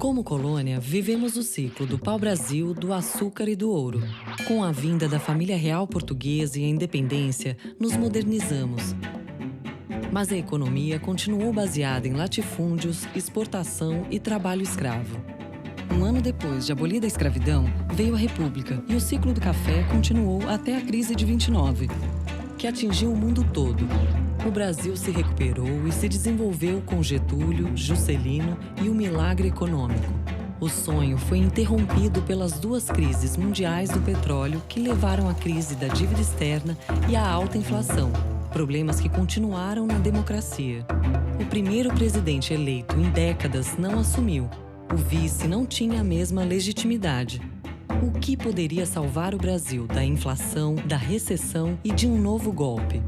Como colônia, vivemos o ciclo do pau-brasil, do açúcar e do ouro. Com a vinda da família real portuguesa e a independência, nos modernizamos. Mas a economia continuou baseada em latifúndios, exportação e trabalho escravo. Um ano depois de abolida a escravidão, veio a República e o ciclo do café continuou até a crise de 29, que atingiu o mundo todo. O Brasil se recuperou e se desenvolveu com Getúlio, Juscelino e o milagre econômico. O sonho foi interrompido pelas duas crises mundiais do petróleo que levaram à crise da dívida externa e à alta inflação, problemas que continuaram na democracia. O primeiro presidente eleito em décadas não assumiu. O vice não tinha a mesma legitimidade. O que poderia salvar o Brasil da inflação, da recessão e de um novo golpe?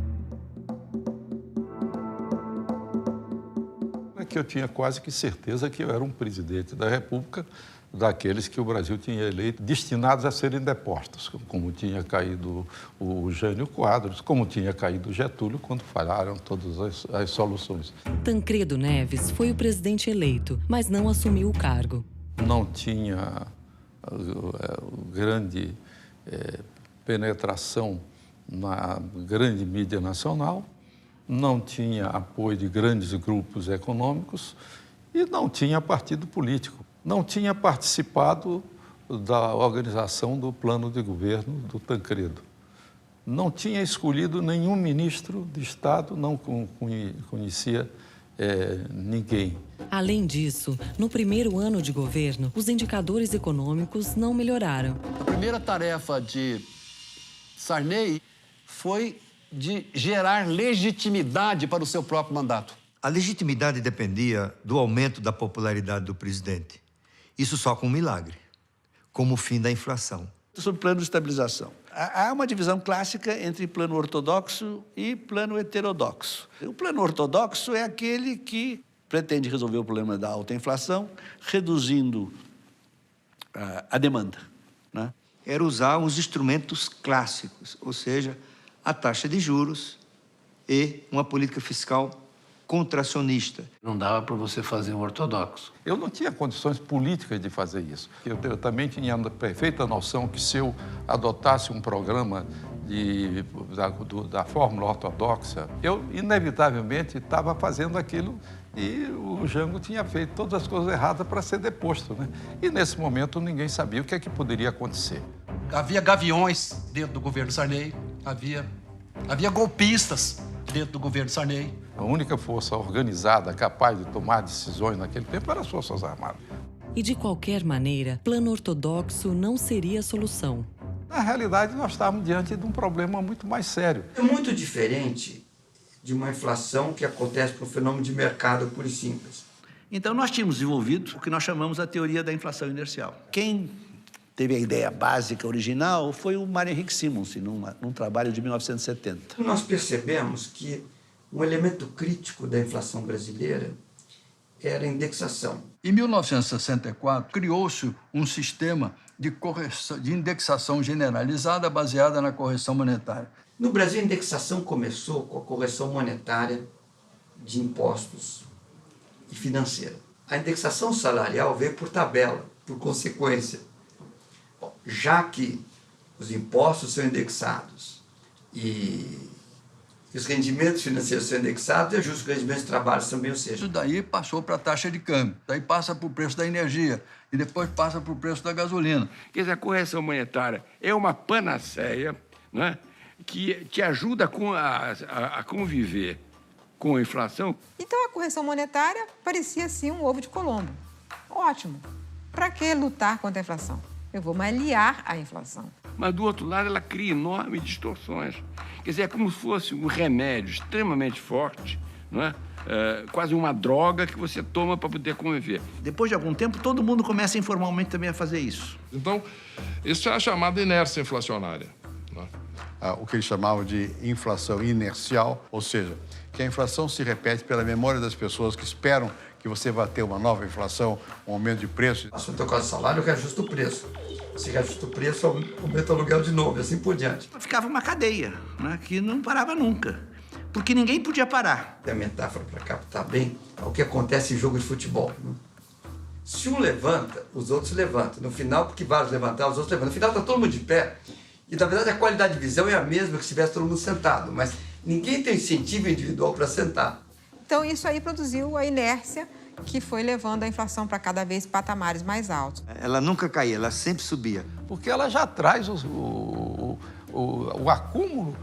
Que eu tinha quase que certeza que eu era um presidente da República, daqueles que o Brasil tinha eleito, destinados a serem depostos, como tinha caído o Jânio Quadros, como tinha caído o Getúlio, quando falharam todas as soluções. Tancredo Neves foi o presidente eleito, mas não assumiu o cargo. Não tinha grande penetração na grande mídia nacional, não tinha apoio de grandes grupos econômicos e não tinha partido político. Não tinha participado da organização do plano de governo do Tancredo. Não tinha escolhido nenhum ministro de Estado, não conhecia ninguém. Além disso, no primeiro ano de governo, os indicadores econômicos não melhoraram. A primeira tarefa de Sarney foi de gerar legitimidade para o seu próprio mandato. A legitimidade dependia do aumento da popularidade do presidente. Isso só com um milagre, como o fim da inflação. Sobre plano de estabilização. Há uma divisão clássica entre plano ortodoxo e plano heterodoxo. O plano ortodoxo é aquele que pretende resolver o problema da alta inflação, reduzindo a demanda, né? Era usar os instrumentos clássicos, ou seja, a taxa de juros e uma política fiscal contracionista. Não dava para você fazer um ortodoxo. Eu não tinha condições políticas de fazer isso. Eu também tinha a perfeita noção que se eu adotasse um programa da fórmula ortodoxa, eu inevitavelmente estava fazendo aquilo e o Jango tinha feito todas as coisas erradas para ser deposto, né? E nesse momento ninguém sabia o que é que poderia acontecer. Havia gaviões dentro do governo Sarney, havia golpistas dentro do governo Sarney. A única força organizada capaz de tomar decisões naquele tempo era as Forças Armadas. E de qualquer maneira, plano ortodoxo não seria a solução. Na realidade, nós estávamos diante de um problema muito mais sério. É muito diferente de uma inflação que acontece por um fenômeno de mercado puro e simples. Então, nós tínhamos desenvolvido o que nós chamamos a teoria da inflação inercial. Quem teve a ideia básica, original, foi o Mário Henrique Simonsen, num trabalho de 1970. Nós percebemos que um elemento crítico da inflação brasileira era a indexação. Em 1964, criou-se um sistema de indexação generalizada baseada na correção monetária. No Brasil, a indexação começou com a correção monetária de impostos e financeira. A indexação salarial veio por tabela, por consequência. Já que os impostos são indexados e os rendimentos financeiros são indexados, é justo que os rendimentos de trabalho também o sejam. Isso daí passou para a taxa de câmbio, daí passa para o preço da energia e depois passa para o preço da gasolina. Quer dizer, a correção monetária é uma panaceia, né, que te ajuda a conviver com a inflação. Então a correção monetária parecia assim um ovo de Colombo. Ótimo. Para que lutar contra a inflação? Eu vou me aliar à inflação. Mas, do outro lado, ela cria enormes distorções. Quer dizer, é como se fosse um remédio extremamente forte, não é? Quase uma droga que você toma para poder conviver. Depois de algum tempo, todo mundo começa informalmente também a fazer isso. Então, isso é a chamada inércia inflacionária, né? O que eles chamavam de inflação inercial, ou seja, que a inflação se repete pela memória das pessoas que esperam que você vai ter uma nova inflação, um aumento de preço. Se eu tocar o salário, eu reajusto o preço. Se reajusta o preço, aumenta o aluguel de novo, e assim por diante. Ficava uma cadeia, né, que não parava nunca, porque ninguém podia parar. A metáfora para captar bem é o que acontece em jogo de futebol, né? Se um levanta, os outros levantam. No final, porque vários levantaram, os outros levantam. No final está todo mundo de pé. E, na verdade, a qualidade de visão é a mesma que se tivesse todo mundo sentado. Mas ninguém tem incentivo individual para sentar. Então, isso aí produziu a inércia que foi levando a inflação para cada vez patamares mais altos. Ela nunca caía, ela sempre subia. Porque ela já traz o acúmulo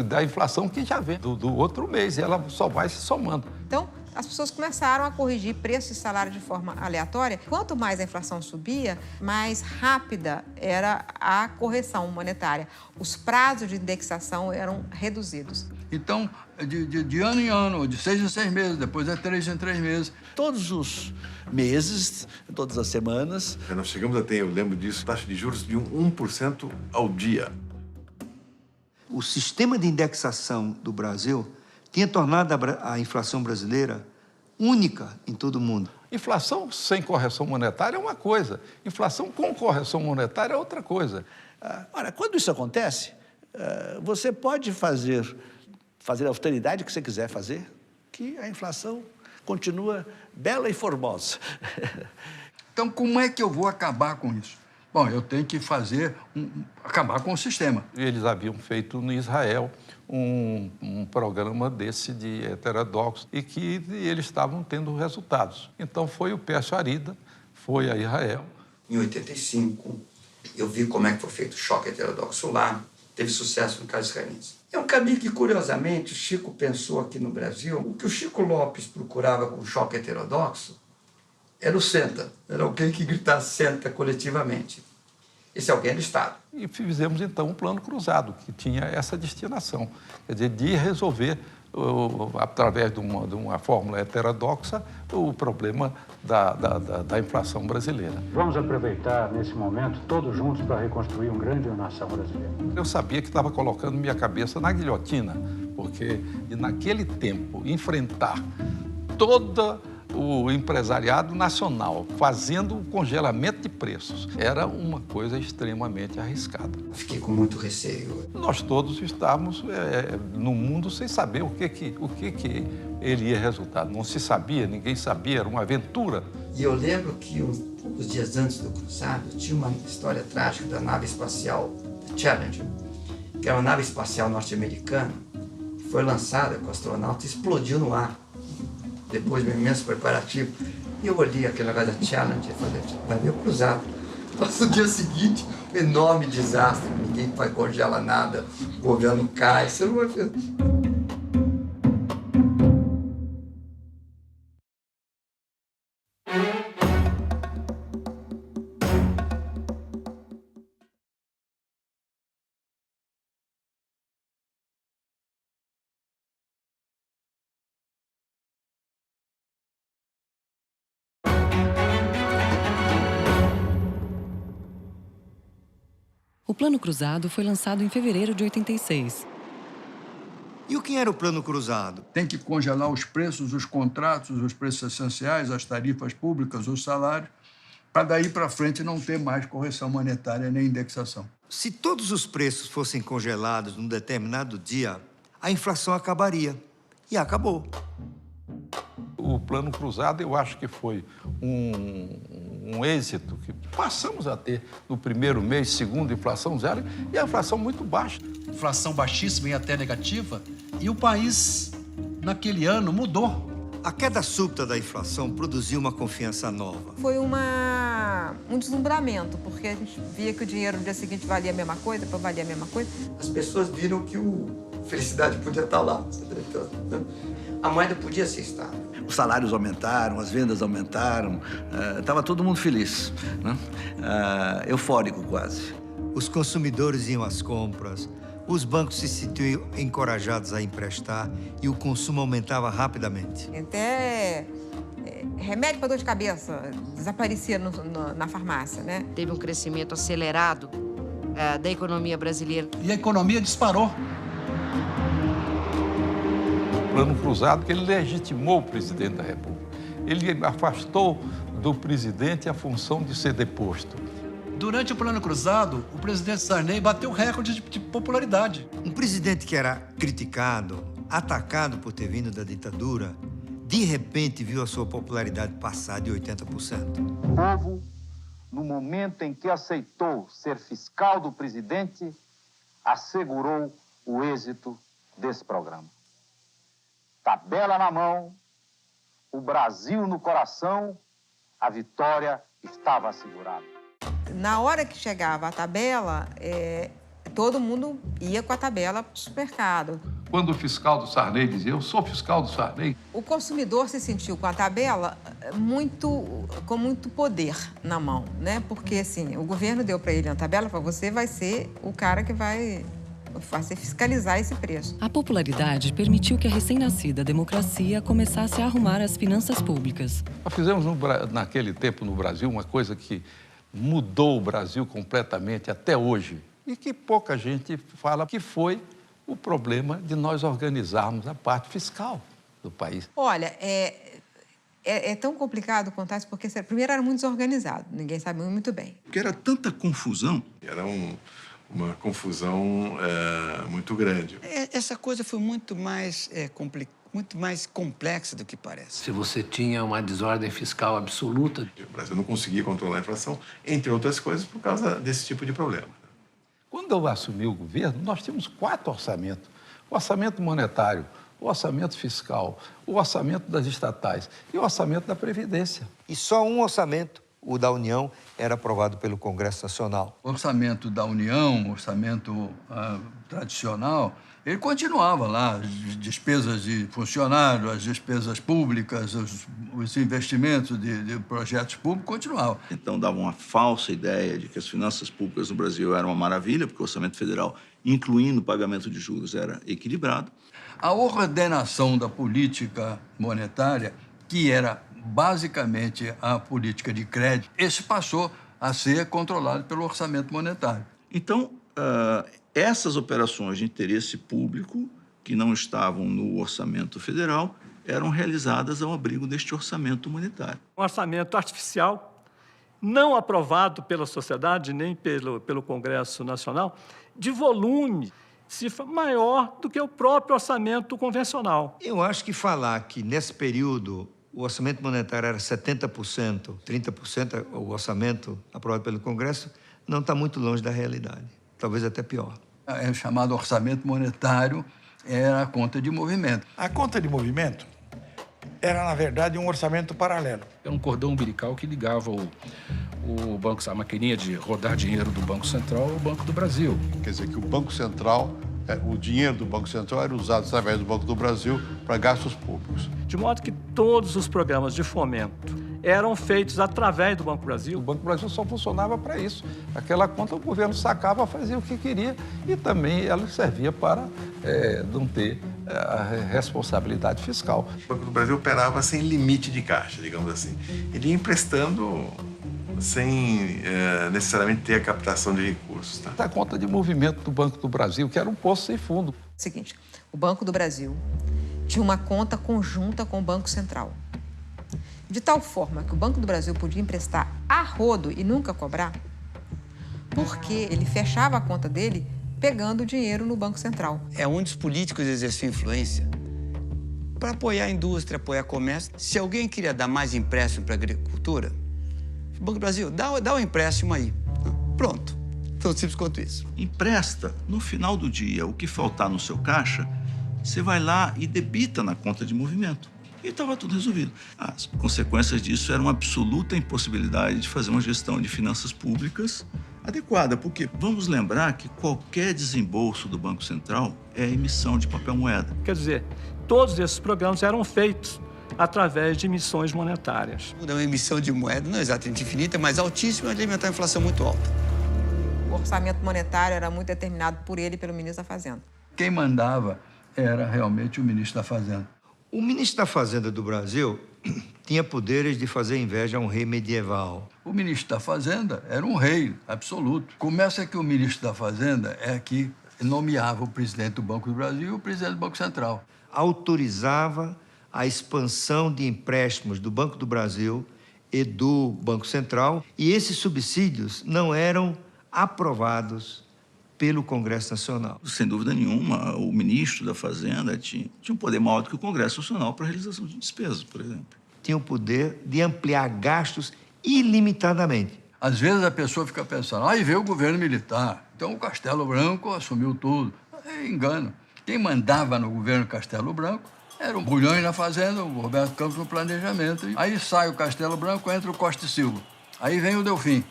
da inflação que já vem do outro mês. E ela só vai se somando. Então, as pessoas começaram a corrigir preço e salário de forma aleatória. Quanto mais a inflação subia, mais rápida era a correção monetária. Os prazos de indexação eram reduzidos. Então, de ano em ano, de 6 em 6 meses, depois é 3 em 3 meses. Todos os meses, todas as semanas. Nós chegamos a ter, eu lembro disso, taxa de juros de 1% ao dia. O sistema de indexação do Brasil tinha tornado a inflação brasileira única em todo o mundo. Inflação sem correção monetária é uma coisa. Inflação com correção monetária é outra coisa. Ora, quando isso acontece, você pode fazer a austeridade que você quiser fazer, que a inflação continua bela e formosa. Então, como é que eu vou acabar com isso? Bom, eu tenho que acabar com o sistema. Eles haviam feito no Israel um programa desse de heterodoxo e que eles estavam tendo resultados. Então, foi o Pércio Arida, foi a Israel. Em 85, eu vi como é que foi feito o choque heterodoxo lá. Teve sucesso no caso israelense. É um caminho que, curiosamente, o Chico pensou aqui no Brasil. O que o Chico Lopes procurava com o choque heterodoxo era o senta. Era alguém que gritasse senta coletivamente. Esse alguém era o Estado. E fizemos, então, um plano cruzado, que tinha essa destinação. Quer dizer, de resolver, através de uma fórmula heterodoxa, o problema da inflação brasileira. Vamos aproveitar, nesse momento, todos juntos para reconstruir uma grande nação brasileira. Eu sabia que estava colocando minha cabeça na guilhotina, porque naquele tempo, enfrentar todo o empresariado nacional fazendo o congelamento de preços era uma coisa extremamente arriscada. Fiquei com muito receio. Nós todos estávamos no mundo sem saber o que ele ia resultar. Não se sabia, ninguém sabia, era uma aventura. E eu lembro que poucos dias antes do cruzado tinha uma história trágica da nave espacial Challenger, que era uma nave espacial norte-americana, que foi lançada com astronautas e explodiu no ar. Depois de um imenso preparativo. E eu olhei aquele negócio da Challenger e falei, vai ver o cruzado. Passa o dia seguinte, um enorme desastre, ninguém vai congelar nada, o governo cai, você não vai ver. O Plano Cruzado foi lançado em fevereiro de 86. E o que era o Plano Cruzado? Tem que congelar os preços, os contratos, os preços essenciais, as tarifas públicas, os salários, para daí para frente não ter mais correção monetária nem indexação. Se todos os preços fossem congelados num determinado dia, a inflação acabaria. E acabou. O Plano Cruzado, eu acho que foi um êxito que passamos a ter no primeiro mês, segundo, inflação zero, e a inflação muito baixa. Inflação baixíssima e até negativa, e o país, naquele ano, mudou. A queda súbita da inflação produziu uma confiança nova. Foi um deslumbramento, porque a gente via que o dinheiro no dia seguinte valia a mesma coisa, depois valia a mesma coisa. As pessoas viram que a felicidade podia estar lá. A moeda podia ser estável. Os salários aumentaram, as vendas aumentaram, estava todo mundo feliz, né? Eufórico quase. Os consumidores iam às compras, os bancos se sentiam encorajados a emprestar e o consumo aumentava rapidamente. Até remédio para dor de cabeça desaparecia na farmácia, né? Teve um crescimento acelerado da economia brasileira. E a economia disparou. Plano Cruzado, que ele legitimou o presidente da República. Ele afastou do presidente a função de ser deposto. Durante o Plano Cruzado, o presidente Sarney bateu recorde de popularidade. Um presidente que era criticado, atacado por ter vindo da ditadura, de repente viu a sua popularidade passar de 80%. O povo, no momento em que aceitou ser fiscal do presidente, assegurou o êxito desse programa. Tabela na mão, o Brasil no coração, a vitória estava assegurada. Na hora que chegava a tabela, todo mundo ia com a tabela para o supermercado. Quando o fiscal do Sarney dizia, eu sou fiscal do Sarney. O consumidor se sentiu com a tabela com muito poder na mão, né? Porque, assim, o governo deu para ele uma tabela, para você vai ser o cara que vai fiscalizar esse preço. A popularidade permitiu que a recém-nascida democracia começasse a arrumar as finanças públicas. Nós fizemos naquele tempo no Brasil uma coisa que mudou o Brasil completamente até hoje e que pouca gente fala, que foi o problema de nós organizarmos a parte fiscal do país. Olha, é tão complicado contar isso porque, primeiro, era muito desorganizado, ninguém sabia muito bem. Porque era tanta confusão. Era uma confusão muito grande. Essa coisa foi muito mais complexa do que parece. Se você tinha uma desordem fiscal absoluta... O Brasil não conseguia controlar a inflação, entre outras coisas, por causa desse tipo de problema. Quando eu assumi o governo, nós tínhamos 4 orçamentos. O orçamento monetário, o orçamento fiscal, o orçamento das estatais e o orçamento da Previdência. E só um orçamento, o da União, era aprovado pelo Congresso Nacional. O orçamento da União, o orçamento tradicional, ele continuava lá, as despesas de funcionário, as despesas públicas, os investimentos de projetos públicos continuavam. Então dava uma falsa ideia de que as finanças públicas no Brasil eram uma maravilha, porque o orçamento federal, incluindo o pagamento de juros, era equilibrado. A ordenação da política monetária, que era basicamente a política de crédito, esse passou a ser controlado pelo orçamento monetário. Então, essas operações de interesse público, que não estavam no orçamento federal, eram realizadas ao abrigo deste orçamento monetário. Um orçamento artificial, não aprovado pela sociedade, nem pelo Congresso Nacional, de volume, cifra maior do que o próprio orçamento convencional. Eu acho que falar que, nesse período, o orçamento monetário era 70%, 30% o orçamento aprovado pelo Congresso, não está muito longe da realidade. Talvez até pior. O chamado orçamento monetário era a conta de movimento. A conta de movimento era, na verdade, um orçamento paralelo. É um cordão umbilical que ligava o banco, a maquininha de rodar dinheiro do Banco Central ao Banco do Brasil. Quer dizer que o Banco Central, o dinheiro do Banco Central era usado através do Banco do Brasil para gastos públicos. De modo que todos os programas de fomento eram feitos através do Banco Brasil. O Banco Brasil só funcionava para isso. Aquela conta o governo sacava, fazia o que queria e também ela servia para não ter a responsabilidade fiscal. O Banco do Brasil operava sem limite de caixa, digamos assim. Ele ia emprestando sem necessariamente ter a captação de recursos. Tá? A conta de movimento do Banco do Brasil, que era um poço sem fundo. Seguinte, o Banco do Brasil tinha uma conta conjunta com o Banco Central. De tal forma que o Banco do Brasil podia emprestar a rodo e nunca cobrar, porque ele fechava a conta dele pegando o dinheiro no Banco Central. É onde os políticos exerciam influência para apoiar a indústria, apoiar o comércio. Se alguém queria dar mais empréstimo para a agricultura, o Banco do Brasil, dá um empréstimo aí. Pronto. Tão simples quanto isso. Empresta. No final do dia, o que faltar no seu caixa, você vai lá e debita na conta de movimento. E estava tudo resolvido. As consequências disso eram uma absoluta impossibilidade de fazer uma gestão de finanças públicas adequada, porque vamos lembrar que qualquer desembolso do Banco Central é emissão de papel moeda. Quer dizer, todos esses programas eram feitos através de emissões monetárias. Uma emissão de moeda não é exatamente infinita, mas altíssima, de alimentar a inflação muito alta. O orçamento monetário era muito determinado por ele e pelo ministro da Fazenda. Quem mandava era realmente o ministro da Fazenda. O ministro da Fazenda do Brasil tinha poderes de fazer inveja a um rei medieval. O ministro da Fazenda era um rei absoluto. Começa que o ministro da Fazenda é que nomeava o presidente do Banco do Brasil e o presidente do Banco Central. Autorizava a expansão de empréstimos do Banco do Brasil e do Banco Central, e esses subsídios não eram aprovados pelo Congresso Nacional. Sem dúvida nenhuma, o ministro da Fazenda tinha um poder maior do que o Congresso Nacional para a realização de despesas, por exemplo. Tinha o poder de ampliar gastos ilimitadamente. Às vezes a pessoa fica pensando, aí veio o governo militar, então o Castelo Branco assumiu tudo. É engano. Quem mandava no governo Castelo Branco era o Bulhões na Fazenda, o Roberto Campos no planejamento. Aí sai o Castelo Branco, entra o Costa e Silva. Aí vem o Delfim.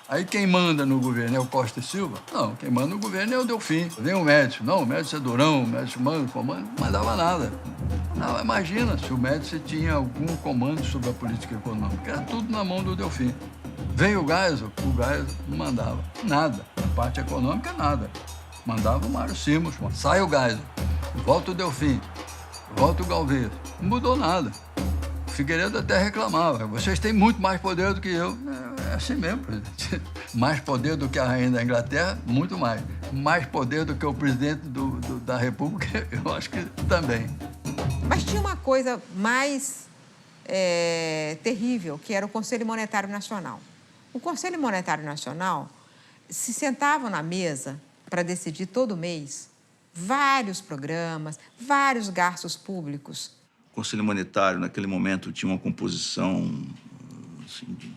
Aí quem manda no governo é o Costa e Silva? Não, quem manda no governo é o Delfim. Vem o Médici. Não, o Médici é durão, o Médici manda, comando, não mandava nada. Não, imagina se o Médici tinha algum comando sobre a política econômica. Era tudo na mão do Delfim. Veio o Geisel não mandava nada. A parte econômica, nada. Mandava o Mário Simons. Sai o Geisel, volta o Delfim, volta o Galvez. Não mudou nada. O Figueiredo até reclamava. Vocês têm muito mais poder do que eu. É assim mesmo, presidente. Mais poder do que a rainha da Inglaterra, muito mais. Mais poder do que o presidente da República, eu acho que também. Mas tinha uma coisa mais terrível, que era o Conselho Monetário Nacional. O Conselho Monetário Nacional se sentava na mesa para decidir todo mês vários programas, vários gastos públicos. O Conselho Monetário, naquele momento, tinha uma composição assim, de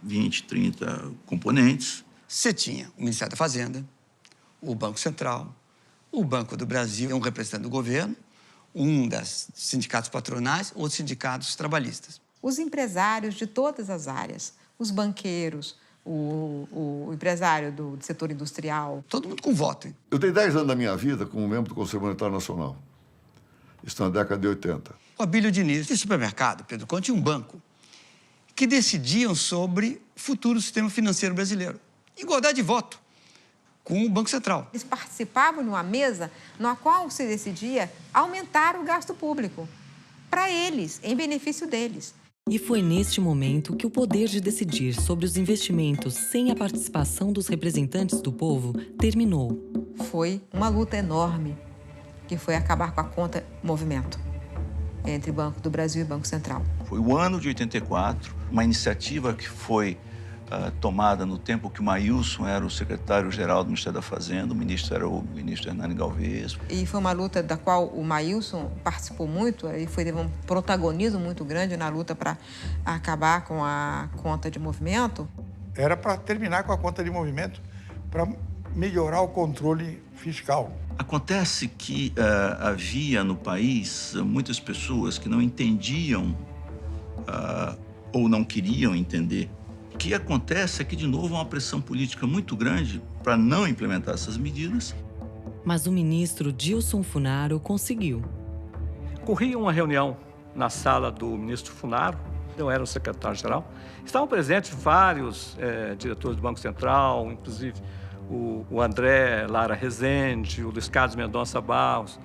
20, 30 componentes. Você tinha o Ministério da Fazenda, o Banco Central, o Banco do Brasil, um representante do governo, um dos sindicatos patronais, outros sindicatos trabalhistas. Os empresários de todas as áreas, os banqueiros, o empresário do setor industrial. Todo mundo com voto, hein? Eu tenho 10 anos da minha vida como membro do Conselho Monetário Nacional. Isso na década de 80. O Abílio Diniz, esse supermercado, Pedro Conte, tinha um banco que decidiam sobre o futuro do sistema financeiro brasileiro. Igualdade de voto com o Banco Central. Eles participavam de uma mesa na qual se decidia aumentar o gasto público para eles, em benefício deles. E foi neste momento que o poder de decidir sobre os investimentos sem a participação dos representantes do povo terminou. Foi uma luta enorme, que foi acabar com a conta movimento entre Banco do Brasil e Banco Central. Foi o ano de 84, uma iniciativa que foi tomada no tempo que o Maílson era o secretário-geral do Ministério da Fazenda, o ministro era o ministro Hernani Galvez. E foi uma luta da qual o Maílson participou muito, e teve um protagonismo muito grande na luta para acabar com a conta de movimento. Era para terminar com a conta de movimento, para melhorar o controle fiscal. Acontece que havia no país muitas pessoas que não entendiam ou não queriam entender. O que acontece é que, de novo, há uma pressão política muito grande para não implementar essas medidas. Mas o ministro Dilson Funaro conseguiu. Corria uma reunião na sala do ministro Funaro, eu era o secretário-geral. Estavam presentes vários diretores do Banco Central, inclusive o André Lara Rezende, o Luiz Carlos Mendonça Barros,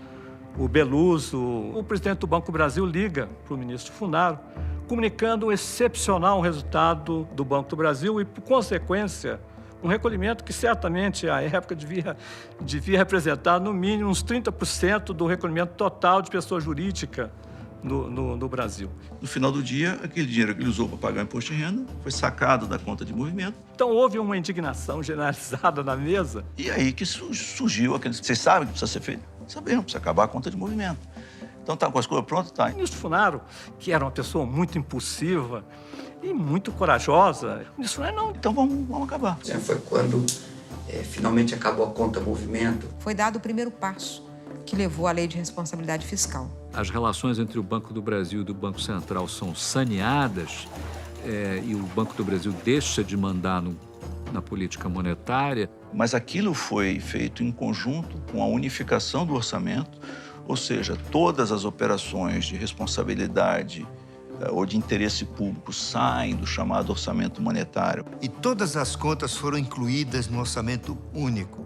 o Beluso. O presidente do Banco do Brasil liga para o ministro Funaro, comunicando o excepcional resultado do Banco do Brasil e, por consequência, um recolhimento que certamente, à época, devia representar, no mínimo, uns 30% do recolhimento total de pessoa jurídica no Brasil. No final do dia, aquele dinheiro que ele usou para pagar o imposto de renda foi sacado da conta de movimento. Então, houve uma indignação generalizada na mesa. E aí que surgiu aquele... Vocês sabem o que precisa ser feito? Sabemos, precisa acabar a conta de movimento. Então, tá com as coisas prontas? Tá. O ministro Funaro, que era uma pessoa muito impulsiva e muito corajosa, o ministro Funaro, não, então vamos acabar. Foi quando finalmente acabou a conta movimento. Foi dado o primeiro passo que levou à Lei de Responsabilidade Fiscal. As relações entre o Banco do Brasil e do Banco Central são saneadas e o Banco do Brasil deixa de mandar na política monetária. Mas aquilo foi feito em conjunto com a unificação do orçamento, ou seja, todas as operações de responsabilidade ou de interesse público saem do chamado orçamento monetário. E todas as contas foram incluídas no orçamento único,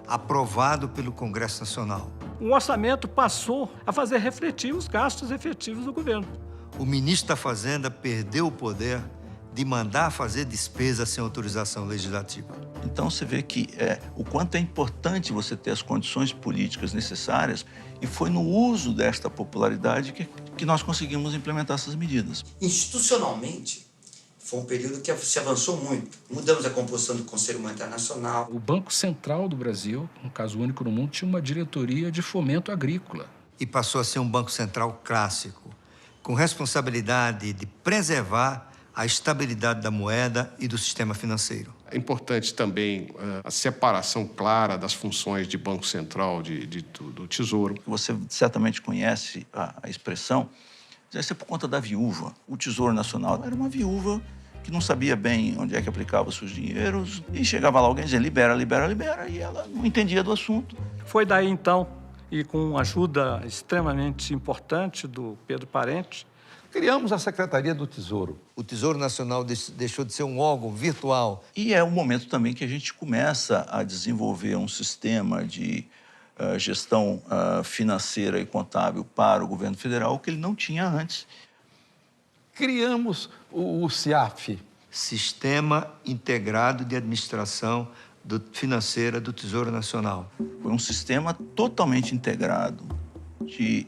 aprovado pelo Congresso Nacional. O orçamento passou a fazer refletir os gastos efetivos do governo. O ministro da Fazenda perdeu o poder de mandar fazer despesa sem autorização legislativa. Então você vê que o quanto é importante você ter as condições políticas necessárias, e foi no uso desta popularidade que nós conseguimos implementar essas medidas. Institucionalmente, Foi um período que se avançou muito. Mudamos a composição do Conselho Monetário Nacional. O Banco Central do Brasil, um caso único no mundo, tinha uma diretoria de fomento agrícola. E passou a ser um Banco Central clássico, com responsabilidade de preservar a estabilidade da moeda e do sistema financeiro. É importante também a separação clara das funções de Banco Central do Tesouro. Você certamente conhece a expressão, deve ser por conta da viúva. O Tesouro Nacional era uma viúva que não sabia bem onde é que aplicava seus dinheiros e chegava lá alguém dizia libera, libera, libera, e ela não entendia do assunto. Foi daí, então, e com ajuda extremamente importante do Pedro Parente, criamos a Secretaria do Tesouro. O Tesouro Nacional deixou de ser um órgão virtual. E é um momento também que a gente começa a desenvolver um sistema de gestão financeira e contábil para o governo federal que ele não tinha antes. Criamos o CIAF. Sistema Integrado de Administração Financeira do Tesouro Nacional. Foi um sistema totalmente integrado de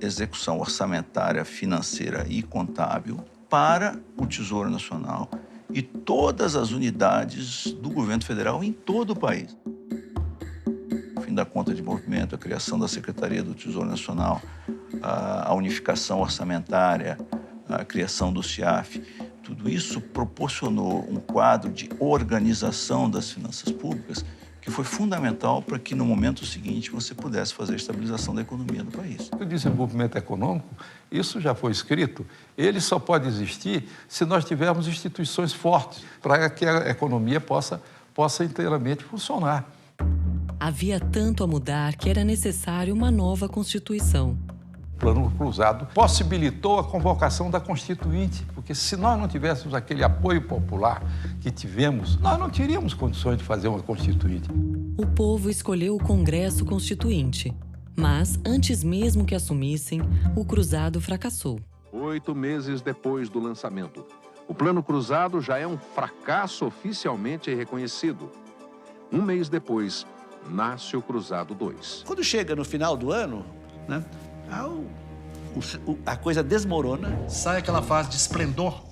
execução orçamentária, financeira e contábil para o Tesouro Nacional e todas as unidades do governo federal em todo o país. O fim da conta de movimento, a criação da Secretaria do Tesouro Nacional, a unificação orçamentária, a criação do CIAF, tudo isso proporcionou um quadro de organização das finanças públicas que foi fundamental para que, no momento seguinte, você pudesse fazer a estabilização da economia do país. O desenvolvimento econômico, isso já foi escrito, ele só pode existir se nós tivermos instituições fortes para que a economia possa inteiramente funcionar. Havia tanto a mudar que era necessário uma nova Constituição. O Plano Cruzado possibilitou a convocação da Constituinte, porque se nós não tivéssemos aquele apoio popular que tivemos, nós não teríamos condições de fazer uma Constituinte. O povo escolheu o Congresso Constituinte, mas antes mesmo que assumissem, o Cruzado fracassou. 8 meses depois do lançamento, o Plano Cruzado já é um fracasso oficialmente reconhecido. Um mês depois, nasce o Cruzado 2. Quando chega no final do ano, né? A coisa desmorona. Sai aquela fase de esplendor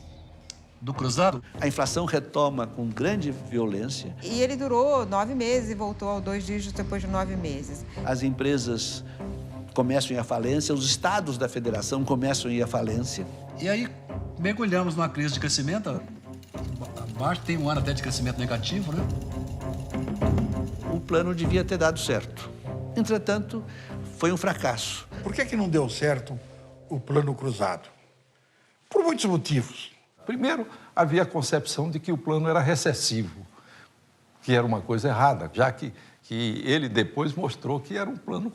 do Cruzado. A inflação retoma com grande violência. E ele durou 9 meses e voltou ao 2 dígitos depois de 9 meses. As empresas começam a ir à falência, os estados da federação começam a ir à falência. E aí, mergulhamos numa crise de crescimento. Abaixo tem um ano até de crescimento negativo, né? O plano devia ter dado certo. Entretanto, foi um fracasso. Por que não deu certo o Plano Cruzado? Por muitos motivos. Primeiro, havia a concepção de que o plano era recessivo, que era uma coisa errada, já que ele depois mostrou que era um plano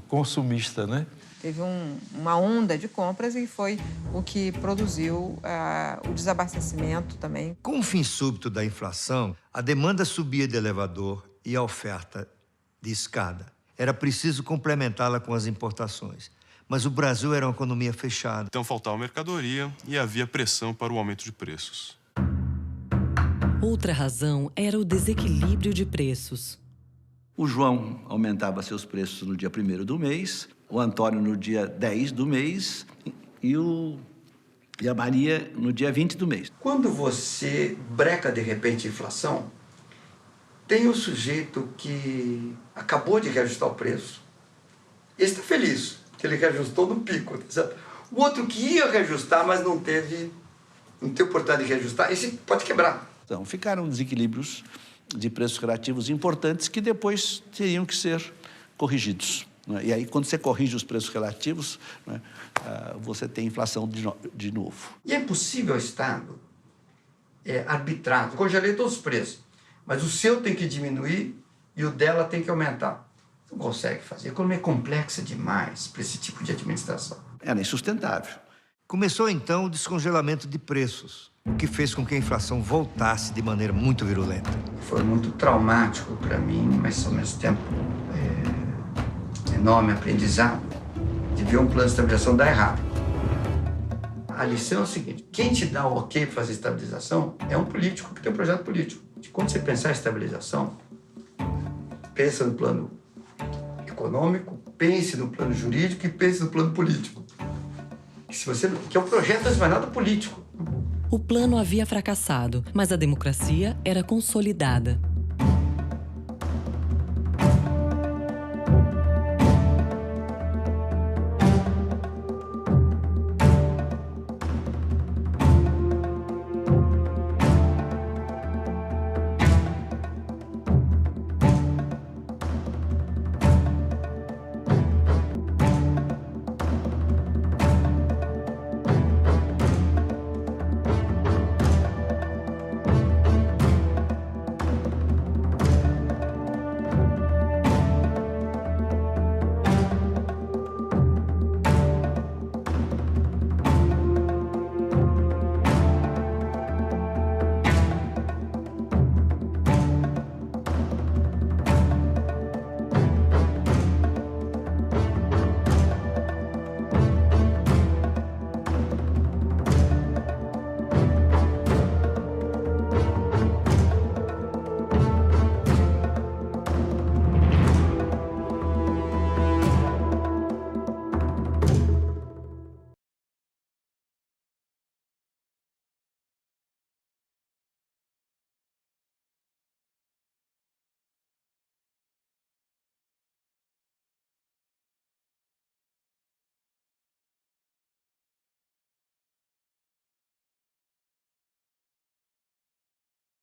consumista, né? Teve uma onda de compras e foi o que produziu o desabastecimento também. Com o fim súbito da inflação, a demanda subia de elevador e a oferta de escada. Era preciso complementá-la com as importações. Mas o Brasil era uma economia fechada. Então faltava mercadoria e havia pressão para o aumento de preços. Outra razão era o desequilíbrio de preços. O João aumentava seus preços no dia 1º do mês, o Antônio no dia 10 do mês e a Maria no dia 20 do mês. Quando você breca de repente a inflação, tem o sujeito que acabou de reajustar o preço. Esse está feliz, que ele reajustou no pico. Tá? O outro que ia reajustar, mas não teve oportunidade de reajustar, esse pode quebrar. Então, ficaram desequilíbrios de preços relativos importantes que depois teriam que ser corrigidos. Né? E aí, quando você corrige os preços relativos, né, você tem inflação de novo. E é possível o Estado arbitrar. Congelei todos os preços. Mas o seu tem que diminuir e o dela tem que aumentar. Não consegue fazer. A economia é complexa demais para esse tipo de administração. Era insustentável. Começou, então, o descongelamento de preços, o que fez com que a inflação voltasse de maneira muito virulenta. Foi muito traumático para mim, mas, ao mesmo tempo, enorme aprendizado de ver um plano de estabilização dar errado. A lição é o seguinte, quem te dá o ok para fazer estabilização é um político que tem um projeto político. Quando você pensar em estabilização, pensa no plano econômico, pense no plano jurídico e pense no plano político. Que é um projeto, mas nada político. O plano havia fracassado, mas a democracia era consolidada.